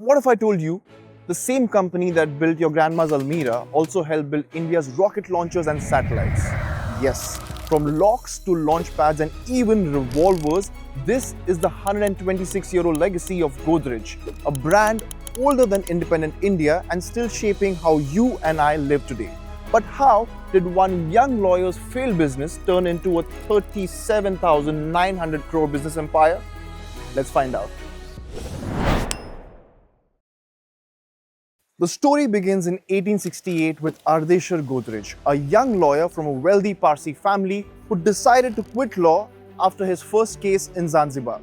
What if I told you the same company that built your grandma's almirah also helped build India's rocket launchers and satellites? Yes, from locks to launch pads and even revolvers, this is the 126-year-old legacy of Godrej, a brand older than independent India and still shaping how you and I live today. But how did one young lawyer's failed business turn into a 37,900 crore business empire? Let's find out. The story begins in 1868 with Ardeshir Godrej, a young lawyer from a wealthy Parsi family who decided to quit law after his first case in Zanzibar.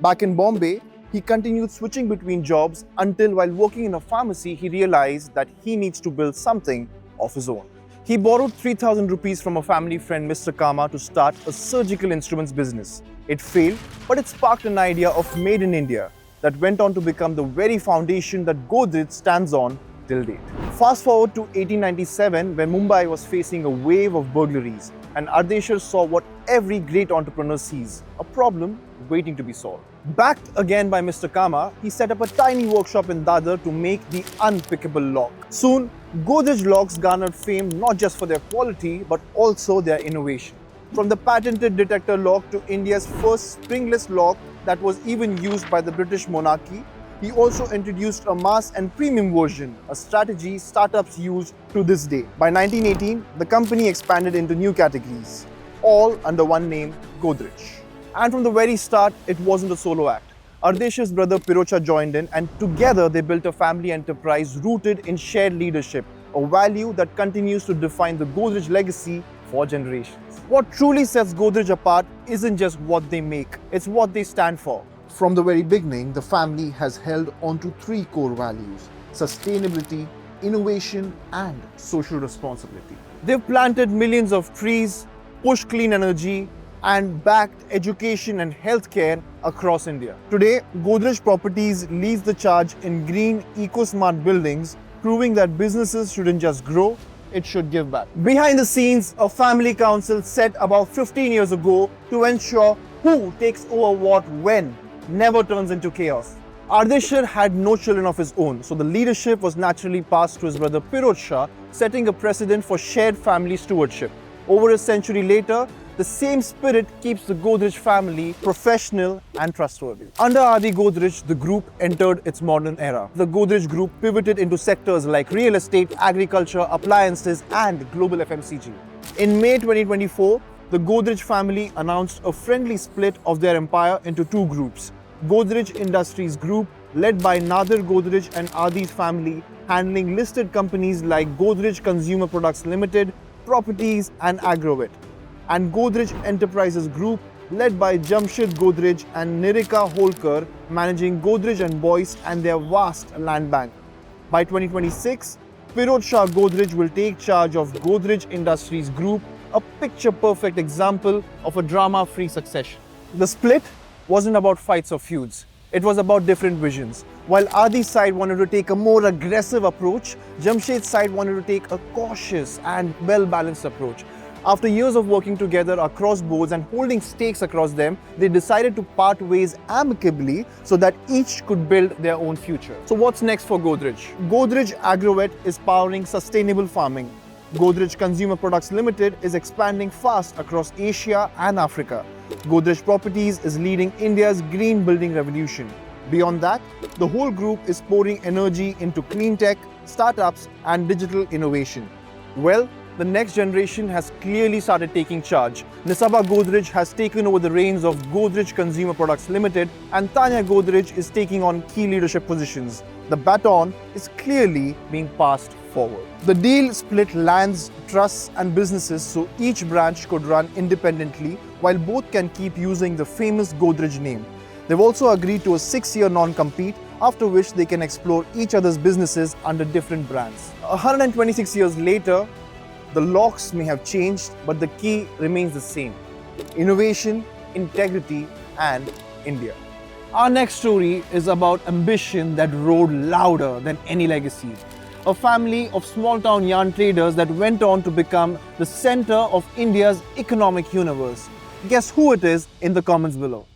Back in Bombay, he continued switching between jobs until while working in a pharmacy, he realized that he needs to build something of his own. He borrowed 3,000 rupees from a family friend, Mr. Kama, to start a surgical instruments business. It failed, but it sparked an idea of Made in India that went on to become the very foundation that Godrej stands on till date. Fast forward to 1897, when Mumbai was facing a wave of burglaries, and Ardeshir saw what every great entrepreneur sees, a problem waiting to be solved. Backed again by Mr. Kama, he set up a tiny workshop in Dadar to make the Unpickable lock. Soon, Godrej locks garnered fame not just for their quality, but also their innovation. From the patented detector lock to India's first springless lock that was even used by the British monarchy, he also introduced a mass and premium version, a strategy startups use to this day. By 1918, the company expanded into new categories, all under one name, Godrej. And from the very start, it wasn't a solo act. Ardeshir's brother Pirocha joined in, and together they built a family enterprise rooted in shared leadership, a value that continues to define the Godrej legacy for generations. What truly sets Godrej apart isn't just what they make, it's what they stand for. From the very beginning, the family has held on to three core values: sustainability, innovation, and social responsibility. They've planted millions of trees, pushed clean energy, and backed education and healthcare across India. Today, Godrej Properties leads the charge in green, eco-smart buildings, proving that businesses shouldn't just grow, it should give back. Behind the scenes, a family council set about 15 years ago to ensure who takes over what when never turns into chaos. Ardeshir had no children of his own, so the leadership was naturally passed to his brother Pirocha, setting a precedent for shared family stewardship. Over a century later, the same spirit keeps the Godrej family professional and trustworthy. Under Adi Godrej, the group entered its modern era. The Godrej group pivoted into sectors like real estate, agriculture, appliances, and global FMCG. In May 2024, the Godrej family announced a friendly split of their empire into two groups. Godrej Industries Group, led by Nadir Godrej and Adi's family, handling listed companies like Godrej Consumer Products Limited, Properties, and Aerospace. And Godrej Enterprises Group, led by Jamshed Godrej and Nirika Holkar, managing Godrej and Boyce and their vast land bank. By 2026, Pirocha Godrej will take charge of Godrej Industries Group, a picture-perfect example of a drama-free succession. The split wasn't about fights or feuds. It was about different visions. While Adi's side wanted to take a more aggressive approach, Jamshed's side wanted to take a cautious and well-balanced approach. After years of working together across boards and holding stakes across them, they decided to part ways amicably so that each could build their own future. So what's next for Godrej? Godrej Agrovet is powering sustainable farming. Godrej Consumer Products Limited is expanding fast across Asia and Africa. Godrej Properties is leading India's green building revolution. Beyond that, the whole group is pouring energy into clean tech, startups, and digital innovation. Well, the next generation has clearly started taking charge. Nisaba Godrej has taken over the reins of Godrej Consumer Products Limited, and Tanya Godrej is taking on key leadership positions. The baton is clearly being passed forward. The deal split lands, trusts, and businesses so each branch could run independently while both can keep using the famous Godrej name. They've also agreed to a 6-year non-compete, after which they can explore each other's businesses under different brands. 126 years later, the locks may have changed, but the key remains the same: innovation, integrity, and India. Our next story is about ambition that roared louder than any legacy. A family of small-town yarn traders that went on to become the center of India's economic universe. Guess who it is in the comments below.